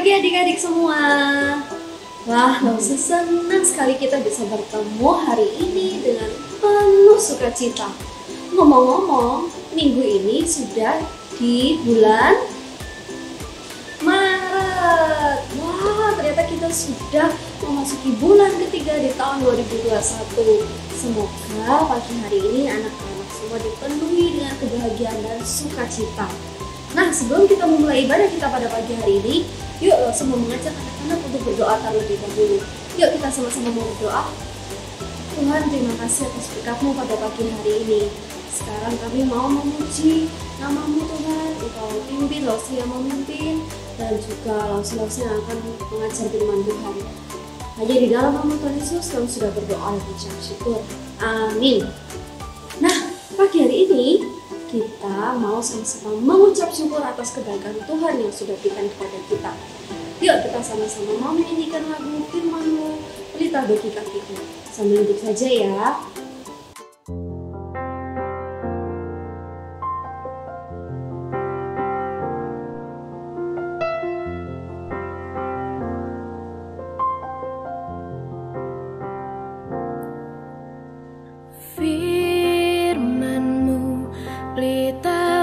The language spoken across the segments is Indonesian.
pagi adik-adik semua. Wah, Lausa senang sekali kita bisa bertemu hari ini dengan penuh sukacita. Ngomong-ngomong, minggu ini sudah di bulan Maret. Wah, ternyata kita sudah memasuki bulan ketiga di tahun 2021. Semoga pagi hari ini anak-anak semua dipenuhi dengan kebahagiaan dan sukacita. Nah, sebelum kita memulai ibadah kita pada pagi hari ini, yuk semua mengajak anak-anak untuk berdoa terlebih dahulu. Yuk kita sama-sama mau berdoa. Tuhan, terima kasih atas berkat-Mu pada pagi hari ini. Sekarang kami mau memuji nama-Mu Tuhan. Engkau pimpin Lausa yang memimpin dan juga Lausa yang akan mengajar firman Tuhan. Hanya di dalam nama Tuhan Yesus kami sudah berdoa dan mengucap syukur. Amin. Nah, pagi hari ini kita mau sama-sama mengucap syukur atas kebaikan Tuhan yang sudah berikan kepada kita. Yuk kita sama-sama mau menyanyikan lagu firman-Mu, pelita bagi kakiku. Sambil duduk saja ya.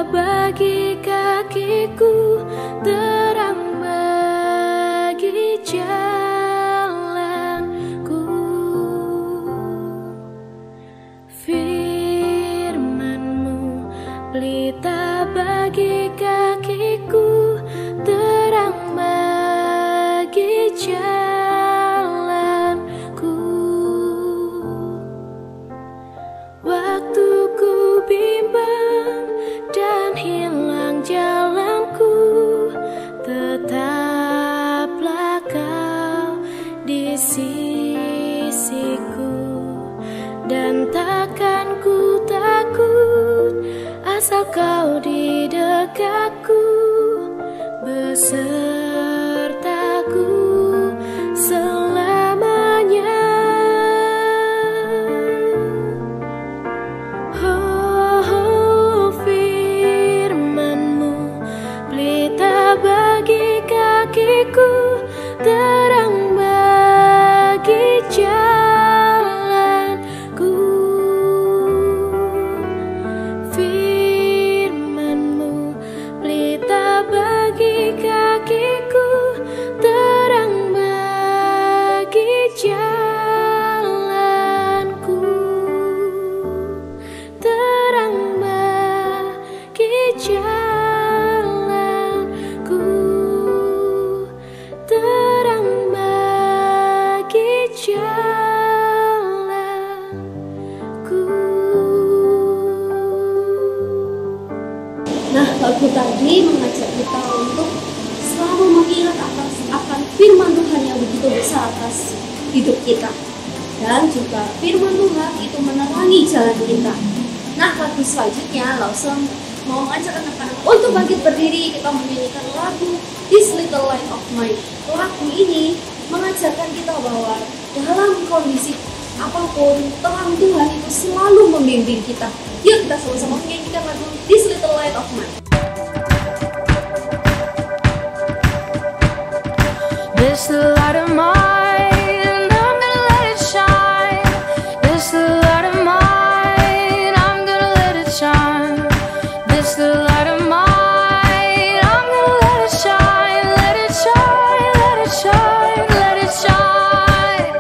Bagi kakiku, terang bagi jalanku. Firman-Mu, pelita bagi kakiku, terang bagi jalanku. Waktu ku bimbang dan hilang jalanku, tetaplah Kau di sisiku, dan takkan ku takut asal Kau di dekatku, besertaku selamanya. Bagi kakiku, terang bagi jalanku. Firman-Mu, pelita bagi kakiku, terang bagi jalanku. Terang bagi jalanku. Terang bagi jalanku. Nah, lagu tadi mengajak kita untuk selalu mengingat akan firman Tuhan yang begitu besar atas hidup kita. Dan juga firman Tuhan itu menerangi jalan kita. Nah, lagu selanjutnya Lausa mau mengajak anak-anak untuk bangkit berdiri. Kita menyanyikan lagu This Little Light of Mine. Lagu ini mengajarkan kita bahwa dalam kondisi apapun, terang Tuhan itu selalu membimbing kita. Yuk kita sama-sama menyanyikan lagu This Little Light of Mine. This light of mine, I'm gonna let it shine. This light of mine, I'm gonna let it shine. This light of mine, I'm gonna let it shine. Let it shine, let it shine, let it shine.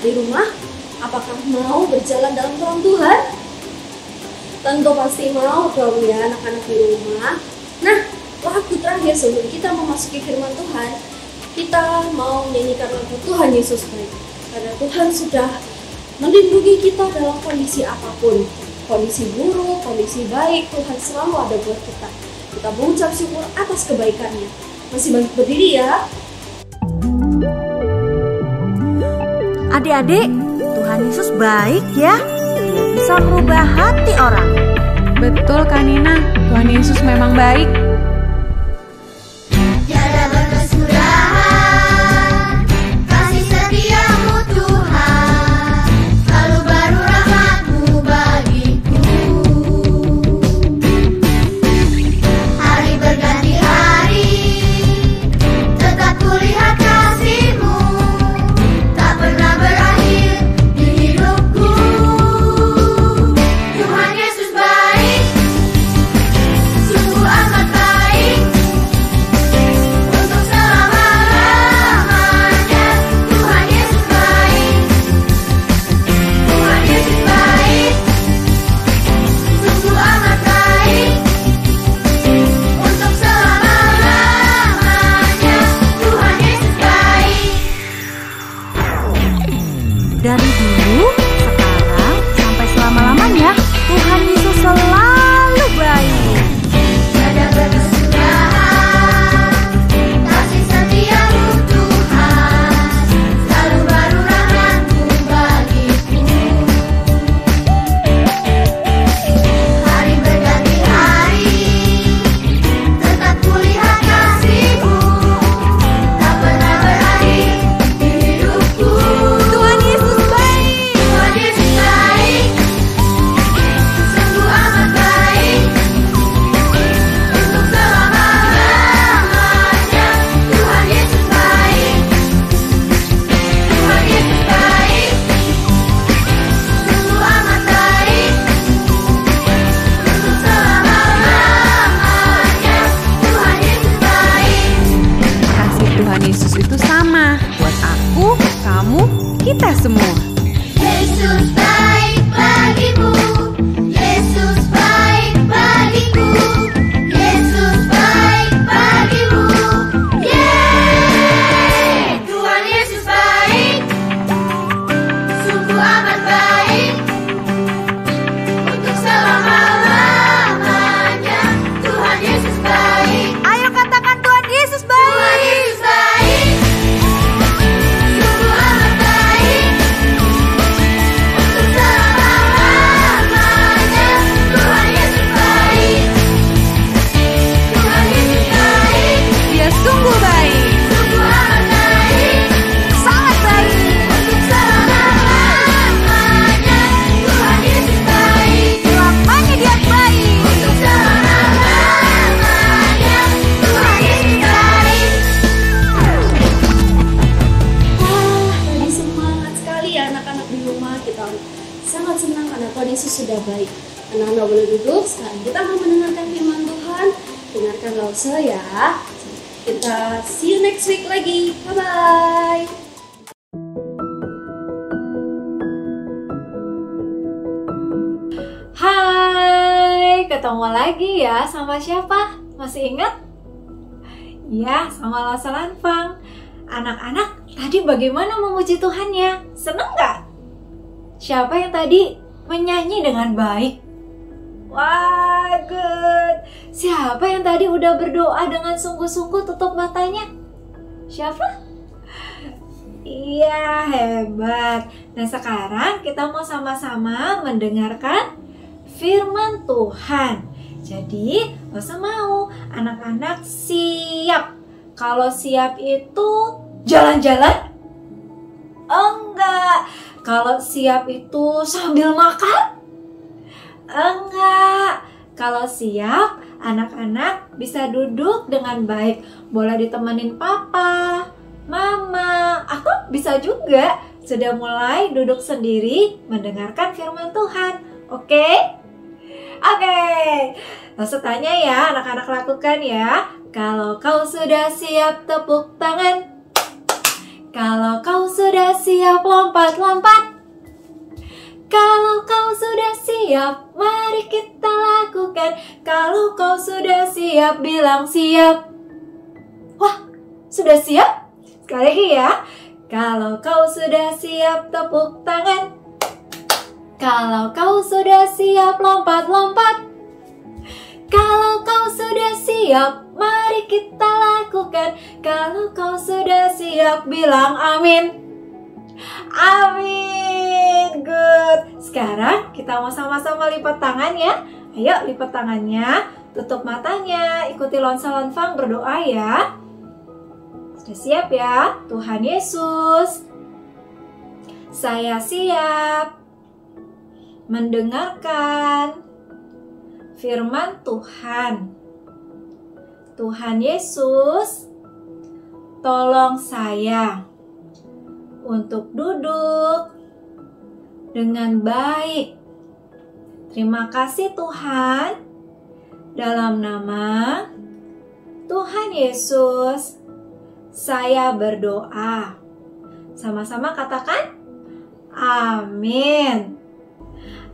di rumah, apakah mau berjalan dalam terang Tuhan? Tentu pasti mau dong ya anak-anak di rumah. Nah, lagu terakhir sebelum kita memasuki firman Tuhan, kita mau menyanyikan lagu Tuhan Yesus Baik. Karena Tuhan sudah melindungi kita dalam kondisi apapun. Kondisi buruk, kondisi baik, Tuhan selalu ada buat kita. Kita mengucap syukur atas kebaikannya. Masih bangkit berdiri ya. Adik-adik, Tuhan Yesus baik ya. Dia bisa merubah hati orang. Betul Kak Nina, Tuhan Yesus memang baik. Tiada berkesudahan kasih setiamu Tuhan, selalu baru rahmat-Mu bagiku. Hari berganti hari, tetap kulihat kasih-Mu, tak pernah berakhir di hidupku. Tuhan Yesus baik, sungguh amat baik, untuk selama-lamanya. Tuhan Yesus baik, Tuhan Yesus baik, sungguh amat baik, untuk selama-lamanya. Tuhan Yesus baik. Dari dulu, sekarang, sampai selama-lamanya, Tuhan Yesus selalu baik. Tiada berkesudahan kasih setiamu Tuhan, selalu baru rahmat-Mu bagiku. Hari berganti hari, tetap kulihat kasih-Mu, tak pernah berakhir di hidupku. Tuhan Yesus baik. Tuhan Yesus baik, sungguh amat baik, untuk selama-lamanya. Tuhan Yesus baik, Tuhan Yesus baik, sungguh amat baik, untuk selama-lamanya. Tuhan Yesus baik. Kasih Tuhan Yesus itu sama buat aku, kamu, kita semua. Yesus baik bagimu, Yesus baik bagiku, Yesus baik bagimu. Yeay! Tuhan Yesus baik, sungguh amat baik, untuk selama-lamanya. Tuhan Yesus baik, Ayo katakan Tuhan Yesus baik. Tuhan Yesus baik, sungguh amat baik, untuk selama-lamanya. Tuhan Yesus baik, Tuhan Yesus baik, Dia sungguh baik. sungguh amat baik, Sangat baik. untuk selama-lamanya. Tuhan Yesus baik, Selamanya dia baik. untuk selama-lamanya. Tuhan Yesus baik. Tadi semangat sekali ya anak-anak di rumah. Kita sangat senang karena Tuhan Yesus sudah baik. Anak-anak boleh duduk. Sekarang kita mau mendengarkan firman Tuhan. Dengarkan Lause ya. Kita see you next week lagi. Bye-bye. Hai, ketemu lagi ya sama siapa? Masih ingat? Ya, sama Lause Lanfang. Anak-anak, tadi bagaimana memuji Tuhan ya? Seneng gak? Siapa yang tadi menyanyi dengan baik? Wah, good. Siapa yang tadi udah berdoa dengan sungguh-sungguh tutup matanya? Siapa? Iya, hebat. Nah, sekarang kita mau sama-sama mendengarkan firman Tuhan. Jadi, gak usah mau, anak-anak siap. Kalau siap itu jalan-jalan? Enggak. Kalau siap itu sambil makan? Enggak. Kalau siap, anak-anak bisa duduk dengan baik. Boleh ditemenin papa, mama, atau bisa juga sudah mulai duduk sendiri mendengarkan firman Tuhan. Oke? Oke, langsung tanya ya, anak-anak lakukan ya. Kalau kau sudah siap, tepuk tangan. Kalau kau sudah siap, lompat-lompat. Kalau kau sudah siap, mari kita lakukan. Kalau kau sudah siap, bilang siap. Wah, sudah siap? Sekali lagi ya. Kalau kau sudah siap, tepuk tangan. Kalau kau sudah siap, lompat-lompat. Kalau kau sudah siap, mari kita lakukan. Kalau kau sudah siap, bilang amin. Amin. Good. Sekarang kita mau sama-sama lipat tangan ya. Ayo lipat tangannya, tutup matanya, ikuti lonsalan Fang berdoa ya. Sudah siap ya? Tuhan Yesus, saya siap mendengarkan firman Tuhan. Tuhan Yesus, tolong saya untuk duduk dengan baik. Terima kasih Tuhan. Dalam nama Tuhan Yesus, saya berdoa. Sama-sama katakan, amin.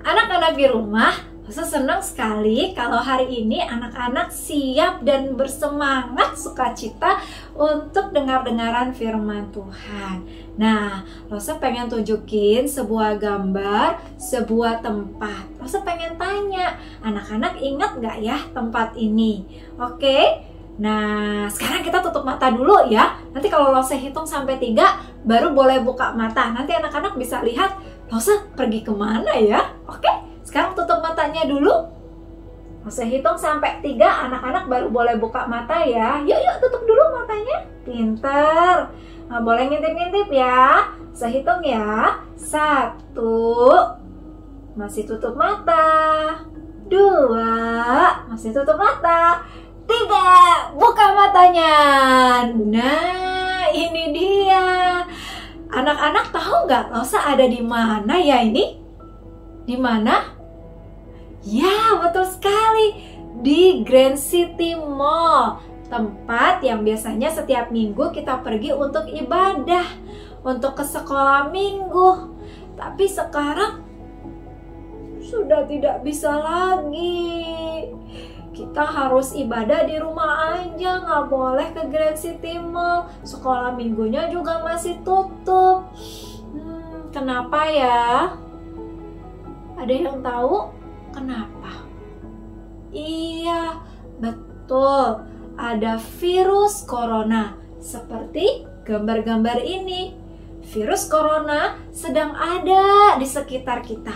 Anak-anak di rumah, saya senang sekali kalau hari ini anak-anak siap dan bersemangat sukacita untuk dengar-dengaran firman Tuhan. Nah, Rosa pengen tunjukin sebuah gambar, sebuah tempat. Rosa pengen tanya, anak-anak ingat gak ya tempat ini? Oke? Nah, sekarang kita tutup mata dulu ya. Nanti kalau Rosa hitung sampai 3, baru boleh buka mata. Nanti anak-anak bisa lihat Rosa pergi kemana ya. Oke? Sekarang tutup matanya dulu. Rosa hitung sampai 3, anak-anak baru boleh buka mata ya. Yuk, tutup dulu matanya. Pinter. Nah, boleh ngintip-ngintip ya. Saya hitung ya. 1. Masih tutup mata. 2. Masih tutup mata. 3. Buka matanya. Nah, ini dia. Anak-anak tahu nggak Rosa ada di mana ya ini? Di mana? Ya, betul sekali. Di Grand City Mall. Tempat yang biasanya setiap minggu kita pergi untuk ibadah, untuk ke sekolah minggu. Tapi sekarang sudah tidak bisa lagi. Kita harus ibadah di rumah aja, nggak boleh ke Grand City Mall. Sekolah minggunya juga masih tutup. Kenapa ya? Ada yang tahu kenapa? Iya, betul. Ada virus corona. Seperti gambar-gambar ini. Virus corona sedang ada di sekitar kita.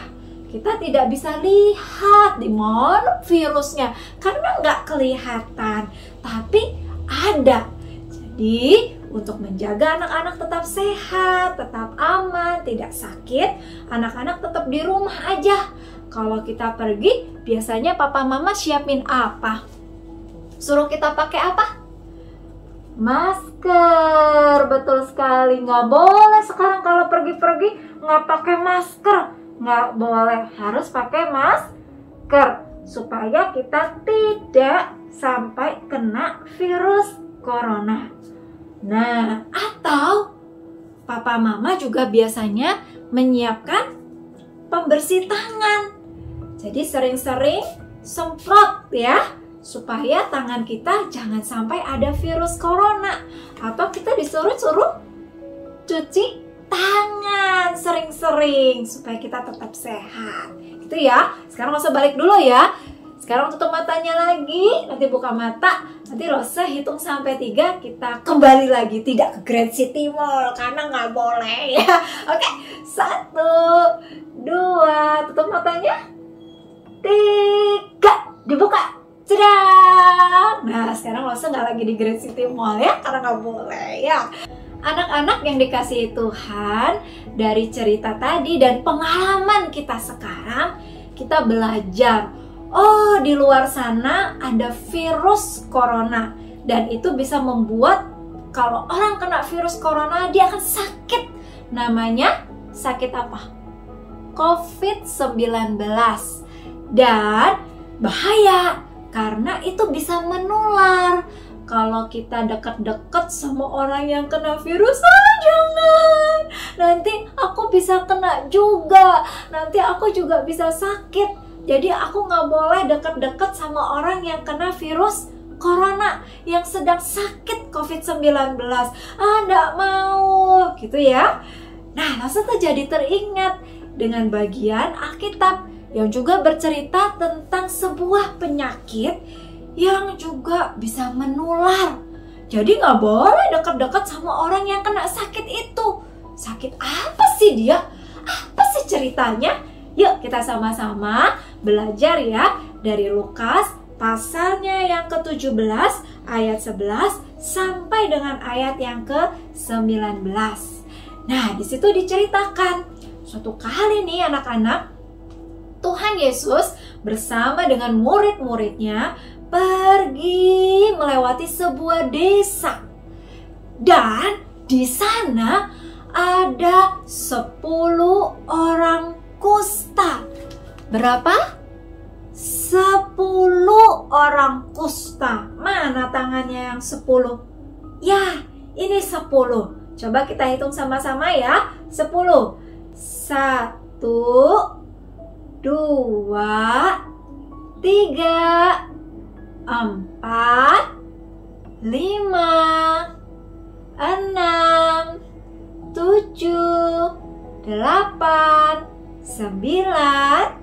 Kita tidak bisa lihat di mana virusnya karena nggak kelihatan, tapi ada. Jadi untuk menjaga anak-anak tetap sehat, tetap aman, tidak sakit, anak-anak tetap di rumah aja. Kalau kita pergi, biasanya papa mama siapin apa? Suruh kita pakai apa? Masker. Betul sekali, nggak boleh sekarang kalau pergi-pergi nggak pakai masker. Nggak boleh, harus pakai masker supaya kita tidak sampai kena virus corona. Nah, atau papa mama juga biasanya menyiapkan pembersih tangan. Jadi sering-sering semprot ya, supaya tangan kita jangan sampai ada virus corona. Atau kita disuruh cuci tangan sering-sering supaya kita tetap sehat. Gitu ya. Sekarang Rosa balik dulu ya. Sekarang tutup matanya lagi, nanti buka mata. Nanti Rosa hitung sampai 3, kita kembali lagi. Tidak ke Grand City Mall karena nggak boleh ya. Oke, 1, 2, tutup matanya. 3, dibuka. Cedak. Nah, sekarang Rosa nggak lagi di Grand City Mall ya, karena nggak boleh ya. Anak-anak yang dikasihi Tuhan, dari cerita tadi dan pengalaman kita sekarang, kita belajar, oh di luar sana ada virus corona. Dan itu bisa membuat kalau orang kena virus corona, dia akan sakit. Namanya sakit apa? COVID-19. Dan bahaya, karena itu bisa menular. kalau kita dekat-dekat sama orang yang kena virus, jangan. Nanti aku bisa kena juga. Nanti aku juga bisa sakit. Jadi aku nggak boleh dekat-dekat sama orang yang kena virus corona, yang sedang sakit COVID-19. Nggak mau, gitu ya. Nah, langsung tuh jadi teringat dengan bagian Alkitab yang juga bercerita tentang sebuah penyakit yang juga bisa menular. Jadi nggak boleh dekat-dekat sama orang yang kena sakit itu. Sakit apa sih dia? Apa sih ceritanya? Yuk kita sama-sama belajar ya dari Lukas pasalnya yang ke-17 ayat 11 sampai dengan ayat yang ke-19. Nah, di situ diceritakan suatu kali nih anak-anak, Tuhan Yesus bersama dengan murid-muridnya pergi melewati sebuah desa. Dan di sana ada 10 orang kusta. Berapa? 10 orang kusta. Mana tangannya yang 10? Ya, ini 10. Coba kita hitung sama-sama ya. 10. 1, 2, 3, 4, 5, 6, 7, 8, 9,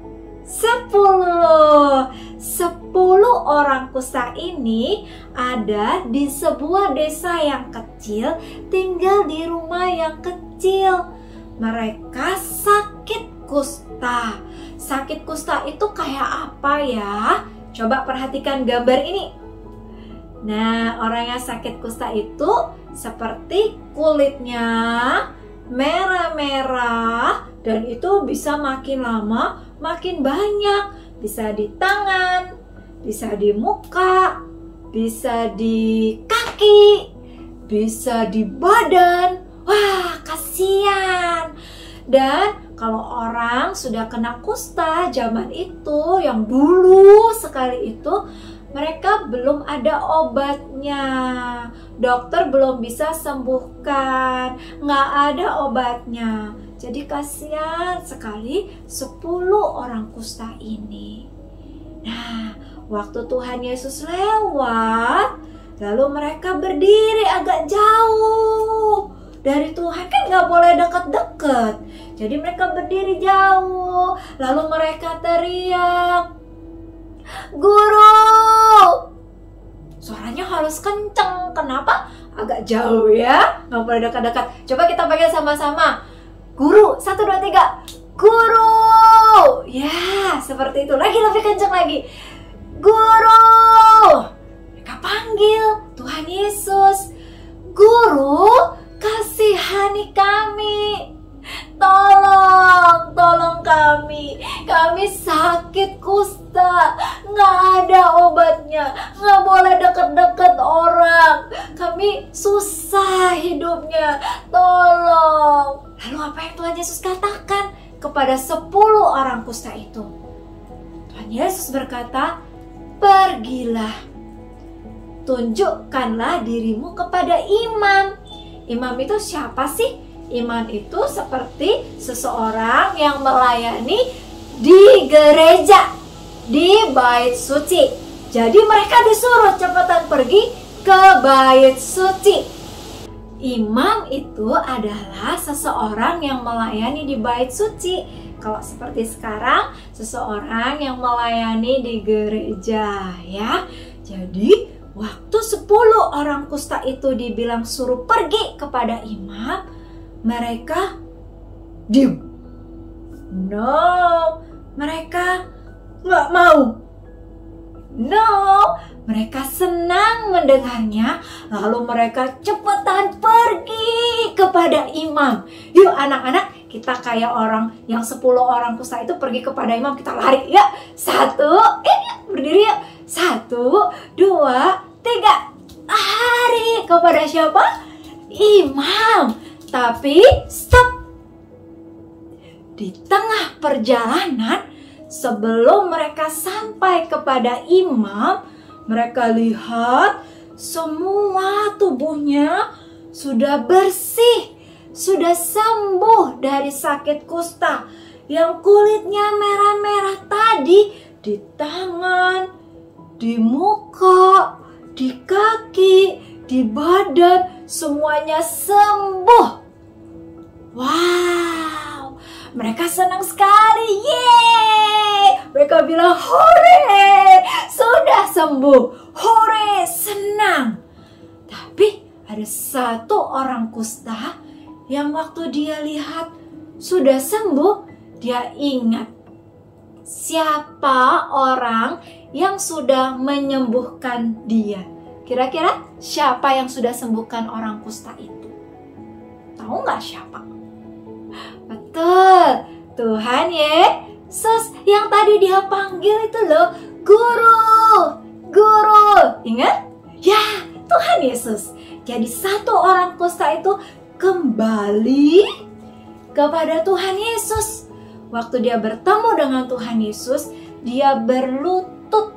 10. 10 orang kusta ini ada di sebuah desa yang kecil, tinggal di rumah yang kecil. Mereka sakit kusta. Sakit kusta itu kayak apa ya? Coba perhatikan gambar ini. Nah, orang yang sakit kusta itu seperti kulitnya merah-merah dan itu bisa makin lama makin banyak. Bisa di tangan, bisa di muka, bisa di kaki, bisa di badan. Wah, kasihan. Dan kalau orang sudah kena kusta zaman itu, yang dulu sekali itu, mereka belum ada obatnya. Dokter belum bisa sembuhkan, nggak ada obatnya. Jadi kasihan sekali 10 orang kusta ini. Nah, waktu Tuhan Yesus lewat, lalu mereka berdiri agak jauh dari Tuhan, kan nggak boleh deket-deket. Jadi mereka berdiri jauh, lalu mereka teriak, "Guru!" Suaranya harus kenceng. Kenapa? Agak jauh ya, nggak boleh dekat-dekat. Coba kita panggil sama-sama. Guru, 1, 2, 3. Guru! Ya, seperti itu. Lagi lebih kenceng lagi. Guru! Mereka panggil Tuhan Yesus. Guru, kasihani kami. Tolong kami. Kami sakit kusta. Nggak ada obatnya. Nggak boleh deket-deket orang. Kami susah hidupnya. Tolong. Lalu apa yang Tuhan Yesus katakan kepada 10 orang kusta itu? Tuhan Yesus berkata, "Pergilah. Tunjukkanlah dirimu kepada imam." Imam itu siapa sih? Imam itu seperti seseorang yang melayani di gereja, di bait suci. Jadi mereka disuruh cepetan pergi ke bait suci. Imam itu adalah seseorang yang melayani di bait suci. Kalau seperti sekarang, seseorang yang melayani di gereja ya. Jadi waktu 10 orang kusta itu dibilang suruh pergi kepada imam, mereka diam. No, mereka nggak mau. No, mereka senang mendengarnya. Lalu mereka cepetan pergi kepada imam. Yuk anak-anak, kita kayak orang yang 10 orang kusta itu pergi kepada imam. Kita lari ya. 1, berdiri ya. 1, 2, 3. Lari kepada siapa? Imam. Tapi stop. Di tengah perjalanan, sebelum mereka sampai kepada imam, mereka lihat semua tubuhnya sudah bersih, sudah sembuh dari sakit kusta yang kulitnya merah-merah tadi di tangan, di muka, di kaki, di badan, semuanya sembuh. Wow, mereka senang sekali. Yeay! Mereka bilang, hore, sudah sembuh. Hore, senang. Tapi ada satu orang kusta yang waktu dia lihat sudah sembuh, dia ingat siapa orang yang sudah menyembuhkan dia. Kira-kira siapa yang sudah sembuhkan orang kusta itu? Tahu nggak siapa? Betul, Tuhan Yesus yang tadi dia panggil itu loh, guru, guru. Ingat? Ya, Tuhan Yesus. Jadi satu orang kusta itu kembali kepada Tuhan Yesus. Waktu dia bertemu dengan Tuhan Yesus, dia berlutut.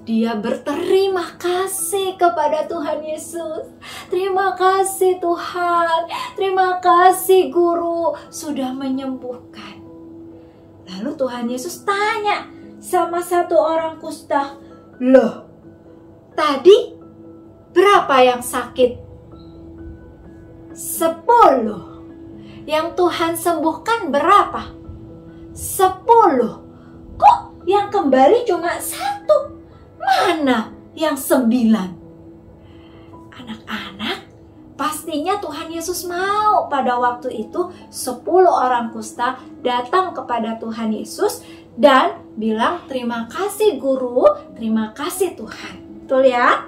Dia berterima kasih kepada Tuhan Yesus. Terima kasih Tuhan, terima kasih Guru sudah menyembuhkan. Lalu Tuhan Yesus tanya sama satu orang kusta, loh, tadi berapa yang sakit? 10. Yang Tuhan sembuhkan berapa? 10. Kok yang kembali cuma 1? Mana yang 9? Anak-anak, pastinya Tuhan Yesus mau pada waktu itu 10 orang kusta datang kepada Tuhan Yesus dan bilang terima kasih Guru, terima kasih Tuhan. Betul ya?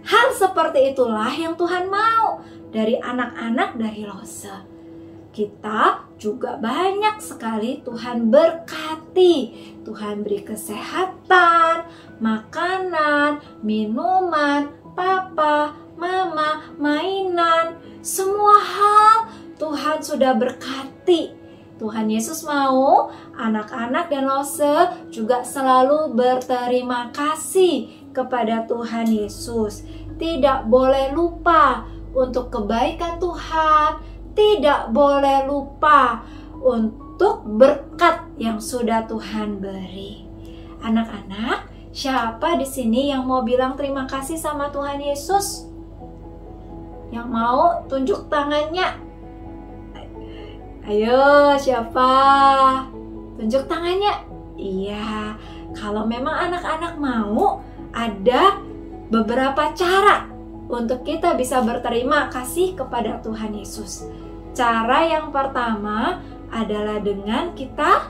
Hal seperti itulah yang Tuhan mau dari anak-anak dari Lose. Kita juga banyak sekali Tuhan berkati. Tuhan beri kesehatan, makanan, minuman, papa, mama, mainan. Semua hal Tuhan sudah berkati. Tuhan Yesus mau anak-anak dan Lose juga selalu berterima kasih kepada Tuhan Yesus. Tidak boleh lupa untuk kebaikan Tuhan. Tidak boleh lupa untuk berkat yang sudah Tuhan beri. Anak-anak, siapa di sini yang mau bilang terima kasih sama Tuhan Yesus? Yang mau tunjuk tangannya? Ayo, siapa? Tunjuk tangannya. Iya, kalau memang anak-anak mau, ada beberapa cara untuk kita bisa berterima kasih kepada Tuhan Yesus. Cara yang pertama adalah dengan kita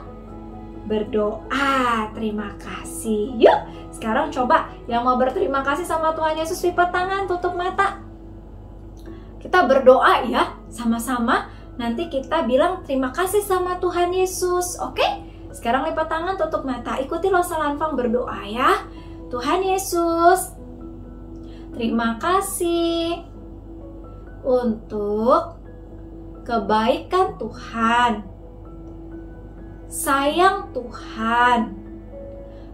berdoa terima kasih. Yuk, sekarang coba yang mau berterima kasih sama Tuhan Yesus lipat tangan, tutup mata. Kita berdoa ya, sama-sama. Nanti kita bilang terima kasih sama Tuhan Yesus. Oke? Sekarang lipat tangan, tutup mata. Ikuti Lose Lanfang berdoa ya. Tuhan Yesus, terima kasih untuk kebaikan Tuhan, sayang Tuhan,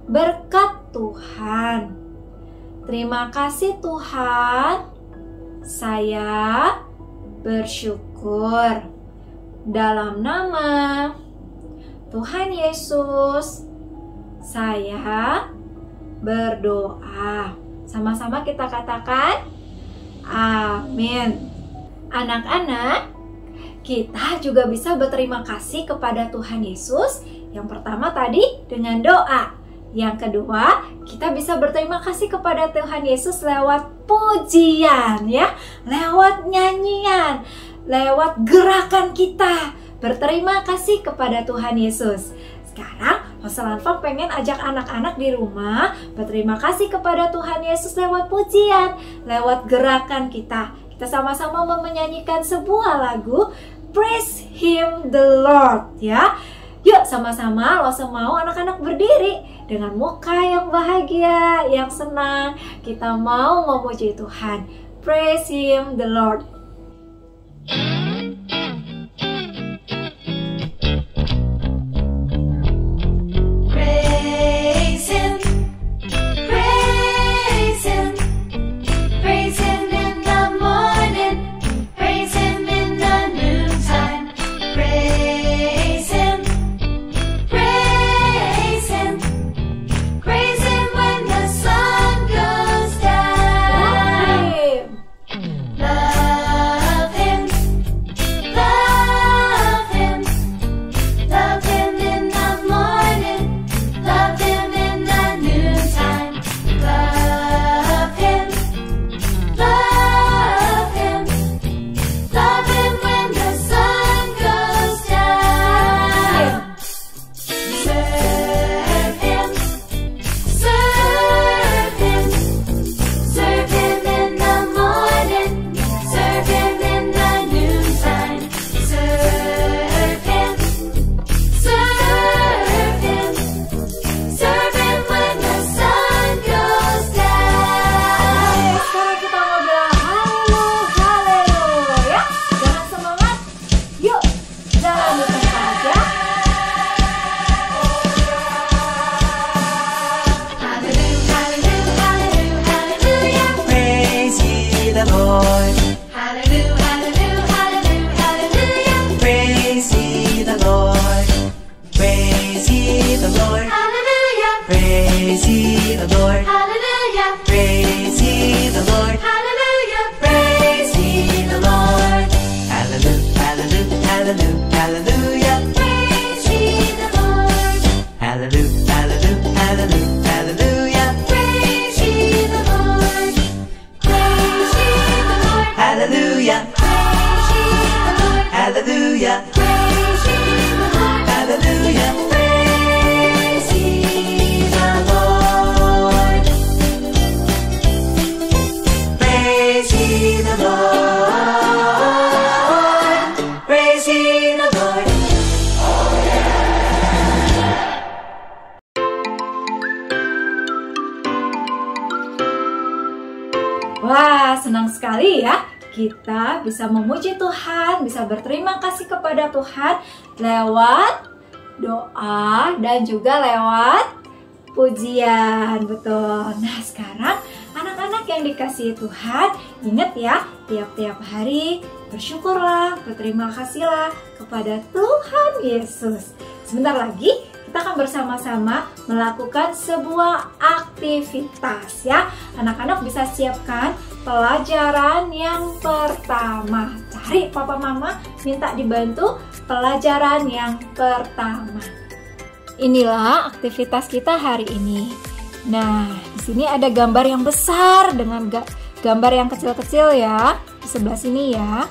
berkat Tuhan. Terima kasih Tuhan, saya bersyukur. Dalam nama Tuhan Yesus, saya berdoa. Sama-sama kita katakan, amin. Anak-anak, kita juga bisa berterima kasih kepada Tuhan Yesus. Yang pertama tadi dengan doa. Yang kedua, kita bisa berterima kasih kepada Tuhan Yesus lewat pujian ya, lewat nyanyian, lewat gerakan kita. Berterima kasih kepada Tuhan Yesus. Sekarang Lose Lanfang pengen ajak anak-anak di rumah berterima kasih kepada Tuhan Yesus lewat pujian, lewat gerakan kita. Kita sama-sama menyanyikan sebuah lagu Praise Him the Lord ya. Yuk sama-sama Lose mau anak-anak berdiri dengan muka yang bahagia, yang senang. Kita mau memuji Tuhan. Praise Him the Lord. Praise Him, praise Him. Lord. Hallelujah. Praise ye the Lord. Hallelujah. Praise ye the Lord. Hallelujah. Praise ye the Lord. Hallelujah. Hallelujah. Hallelujah. Hallelujah. Praise ye the Lord. Hallelujah. Hallelujah. Hallelujah. Hallelujah. Praise ye the Lord. Praise ye the Lord. Hallelujah. Praise ye the Lord. Hallelujah. Praise ye the Lord. Hallelujah. Praise ye the Lord. Praise ye the Lord. Praise ye the Lord. Wah, senang sekali ya. Kita bisa memuji Tuhan, bisa berterima kasih kepada Tuhan lewat doa dan juga lewat pujian. Betul. Nah, sekarang anak-anak yang dikasihi Tuhan, ingat ya, tiap-tiap hari bersyukurlah, berterima kasihlah kepada Tuhan Yesus. Sebentar lagi kita akan bersama-sama melakukan sebuah aktivitas ya. Anak-anak bisa siapkan pelajaran yang pertama. Cari papa mama, minta dibantu pelajaran yang pertama. Inilah aktivitas kita hari ini. Nah, di sini ada gambar yang besar dengan gambar yang kecil-kecil ya. Di sebelah sini ya.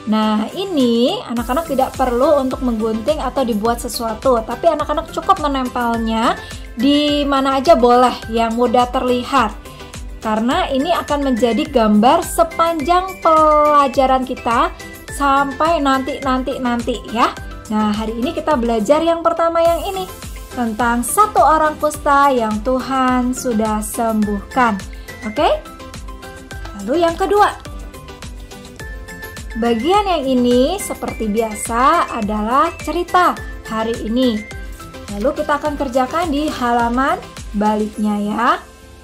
Nah, ini anak-anak tidak perlu untuk menggunting atau dibuat sesuatu, tapi anak-anak cukup menempelnya di mana aja boleh yang mudah terlihat. Karena ini akan menjadi gambar sepanjang pelajaran kita sampai nanti ya. Nah, hari ini kita belajar yang pertama yang ini, tentang satu orang kusta yang Tuhan sudah sembuhkan. Oke? Lalu yang kedua, bagian yang ini seperti biasa adalah cerita hari ini. Lalu kita akan kerjakan di halaman baliknya ya.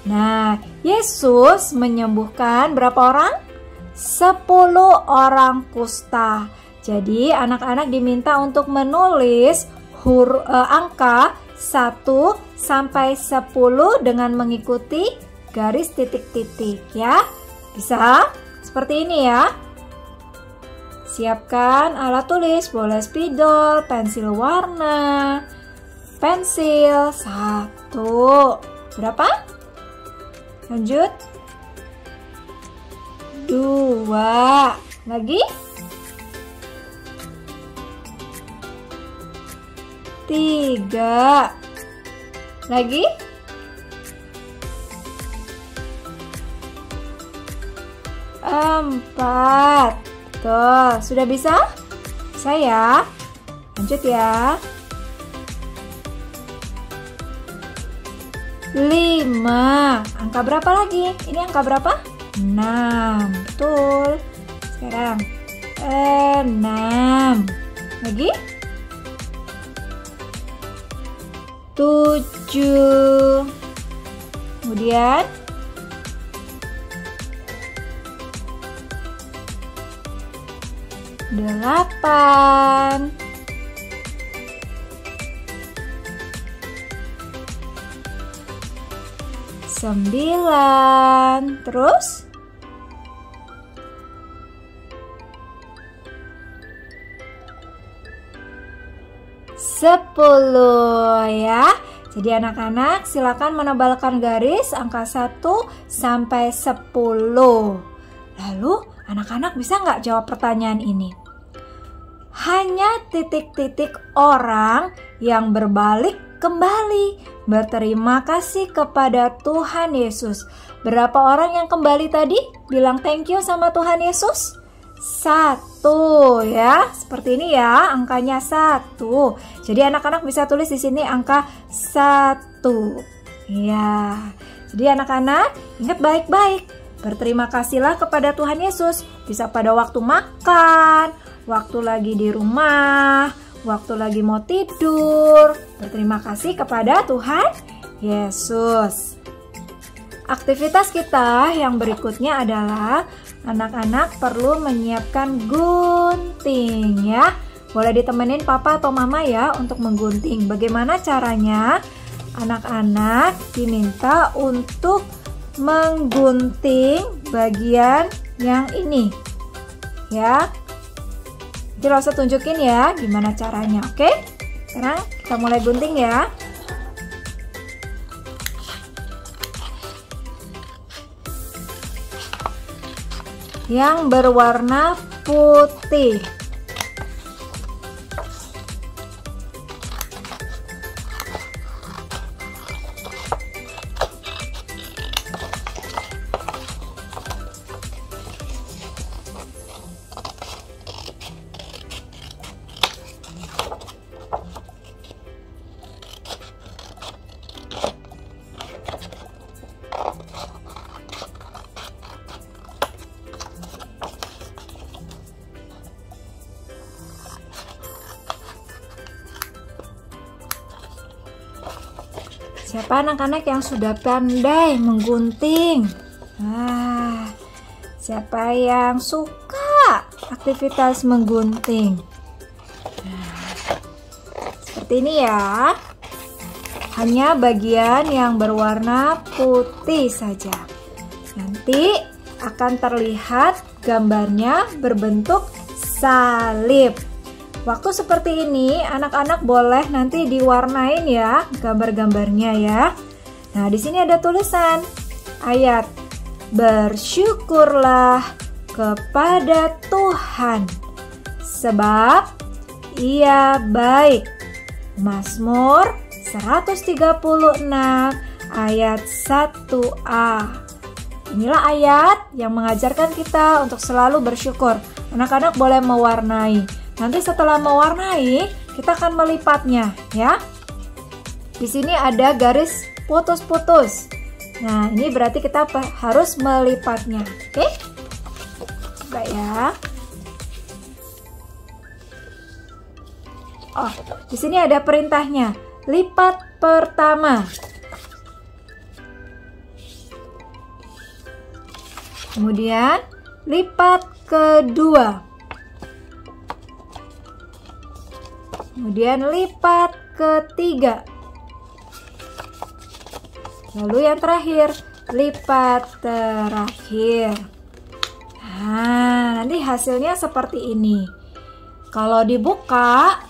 Nah, Yesus menyembuhkan berapa orang? 10 orang kusta. Jadi anak-anak diminta untuk menulis angka 1 sampai 10 dengan mengikuti garis titik-titik ya. Bisa? Seperti ini ya. Siapkan alat tulis, boleh spidol, pensil warna, pensil 1. Berapa? Lanjut. 2. Lagi. 3. Lagi. 4. Betul, sudah bisa? Bisa ya? Lanjut ya. 5. Angka berapa lagi? Ini angka berapa? 6. Betul. Sekarang 6. Lagi? 7. Kemudian 8. 9. Terus 10 ya. Jadi anak-anak silakan menebalkan garis angka 1 sampai 10. Lalu anak-anak bisa nggak jawab pertanyaan ini? Hanya titik-titik orang yang berbalik kembali berterima kasih kepada Tuhan Yesus. Berapa orang yang kembali tadi bilang thank you sama Tuhan Yesus? 1 ya, seperti ini ya, angkanya 1. Jadi anak-anak bisa tulis di sini angka 1. Ya. Jadi anak-anak ingat baik-baik. Berterima kasihlah kepada Tuhan Yesus. Bisa pada waktu makan, waktu lagi di rumah, waktu lagi mau tidur. Berterima kasih kepada Tuhan Yesus. Aktivitas kita yang berikutnya adalah anak-anak perlu menyiapkan gunting ya. boleh ditemenin papa atau mama ya untuk menggunting. Bagaimana caranya? Anak-anak diminta untuk menggunting bagian yang ini ya. Nanti Rosa tunjukin ya gimana caranya, oke? Sekarang kita mulai gunting ya. Yang berwarna putih. Siapa anak-anak yang sudah pandai menggunting? Siapa yang suka aktivitas menggunting? Seperti ini ya. Hanya bagian yang berwarna putih saja. Nanti akan terlihat gambarnya berbentuk salib. Waktu seperti ini, anak-anak boleh nanti diwarnain ya gambar-gambarnya ya. Nah, di sini ada tulisan ayat, bersyukurlah kepada Tuhan, sebab Ia baik. Mazmur 136 ayat 1a. Inilah ayat yang mengajarkan kita untuk selalu bersyukur. Anak-anak boleh mewarnai. Nanti setelah mewarnai, kita akan melipatnya ya. Di sini ada garis putus-putus. Nah, ini berarti kita harus melipatnya. Oke? Coba ya. Oh, di sini ada perintahnya. Lipat pertama. Kemudian lipat kedua. Kemudian lipat ketiga. Lalu yang terakhir, lipat terakhir. Nah, nanti hasilnya seperti ini. Kalau dibuka,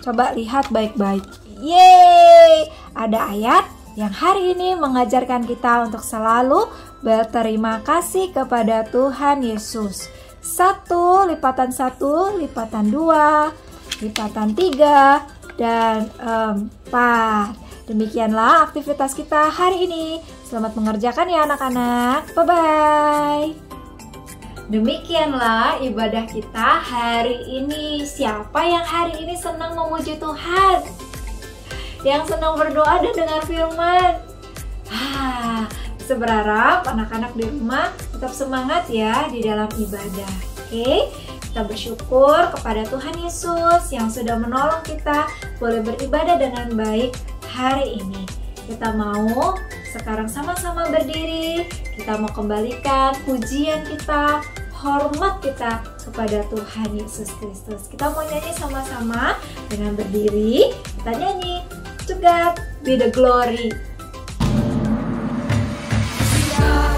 coba lihat baik-baik. Yeay! Ada ayat yang hari ini mengajarkan kita untuk selalu berterima kasih kepada Tuhan Yesus. 1, lipatan 1, lipatan 2, lipatan 3, dan 4. Demikianlah aktivitas kita hari ini. Selamat mengerjakan ya anak-anak. Bye-bye. Demikianlah ibadah kita hari ini. Siapa yang hari ini senang memuji Tuhan? Yang senang berdoa dan dengar firman? Berharap anak-anak di rumah tetap semangat ya di dalam ibadah. Oke? Kita bersyukur kepada Tuhan Yesus yang sudah menolong kita boleh beribadah dengan baik hari ini. Kita mau sekarang sama-sama berdiri. Kita mau kembalikan pujian kita, hormat kita kepada Tuhan Yesus Kristus. Kita mau nyanyi sama-sama dengan berdiri. Kita nyanyi, To God be the glory. To God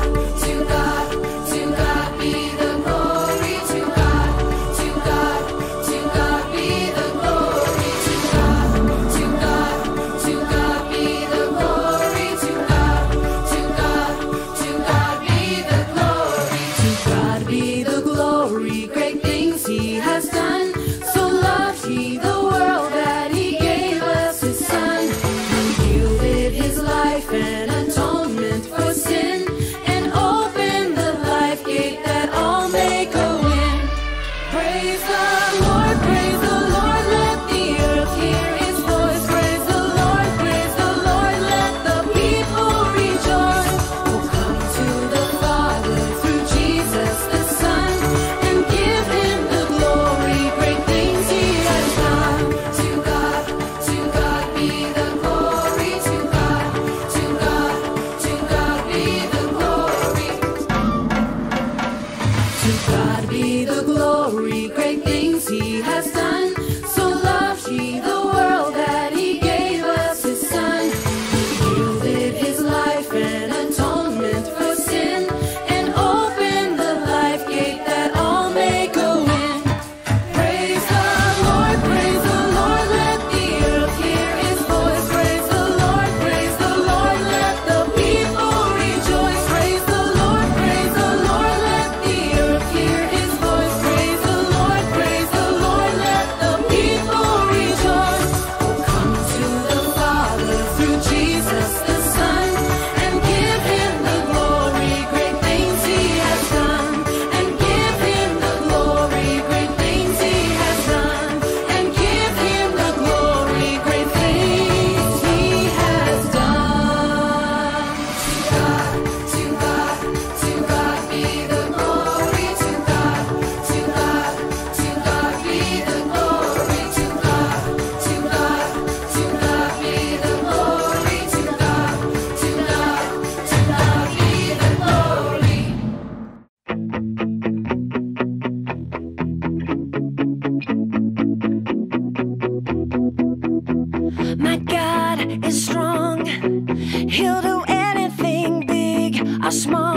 He'll do anything big or small.